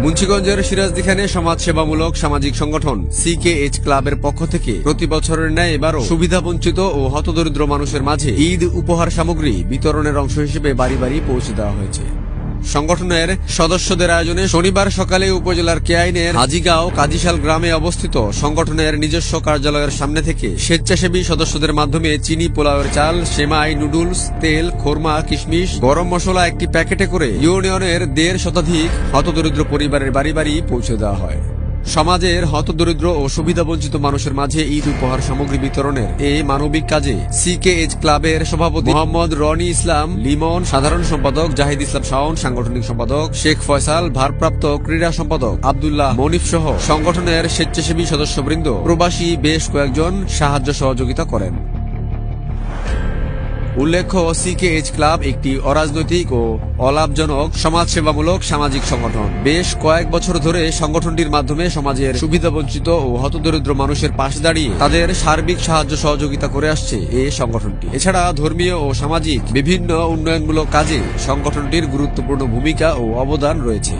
মুন্সিগঞ্জের সিরাজদিখানে সমাজসেবামূলক সামাজিক সংগঠন সিকেএইচ ক্লাবের পক্ষ থেকে প্রতি বছরের ন্যায় এবারও সুবিধাবঞ্চিত ও হতদরিদ্র মানুষের মাঝে ঈদ উপহার সামগ্রী বিতরণের অংশ হিসেবে বাড়ি বাড়ি পৌঁছে দেওয়া হয়েছে। সংগঠনের সদস্যদের আয়োজনে শনিবার সকালে উপজেলার কেআইনের হাজিগাঁও কাজিশাল গ্রামে অবস্থিত সংগঠনের নিজস্ব কার্যালয়ের সামনে থেকে স্বেচ্ছাসেবী সদস্যদের মাধ্যমে চিনি, পোলাওয়ের চাল, সেমাই, নুডলস, তেল, খোরমা, কিশমিশ, গরম মশলা একটি প্যাকেটে করে ইউনিয়নের ১৫০ শতাধিক হতদরিদ্র পরিবারের বাড়ি বাড়ি পৌঁছে দেওয়া হয়। সমাজের হতদরিদ্র ও সুবিধাবঞ্চিত মানুষের মাঝে ঈদ উপহার সামগ্রী বিতরণের এই মানবিক কাজে সিকেএইচ ক্লাবের সভাপতি মোহাম্মদ রনি ইসলাম লিমন, সাধারণ সম্পাদক জাহিদ ইসলাম শাওন, সাংগঠনিক সম্পাদক শেখ ফয়সাল, ভারপ্রাপ্ত ক্রীড়া সম্পাদক আব্দুল্লাহ মনিফ সহ সংগঠনের স্বেচ্ছাসেবী সদস্যবৃন্দ, প্রবাসী বেশ কয়েকজন সাহায্য সহযোগিতা করেন। উল্লেখ্য, সিকেএইচ ক্লাব একটি অরাজনৈতিক ও অলাভজনক সমাজসেবামূলক সামাজিক সংগঠন। বেশ কয়েক বছর ধরে সংগঠনটির মাধ্যমে সমাজের সুবিধাবঞ্চিত ও হতদরিদ্র মানুষের পাশে দাঁড়িয়ে তাদের সার্বিক সাহায্য সহযোগিতা করে আসছে এই সংগঠনটি। এছাড়া ধর্মীয় ও সামাজিক বিভিন্ন উন্নয়নমূলক কাজে সংগঠনটির গুরুত্বপূর্ণ ভূমিকা ও অবদান রয়েছে।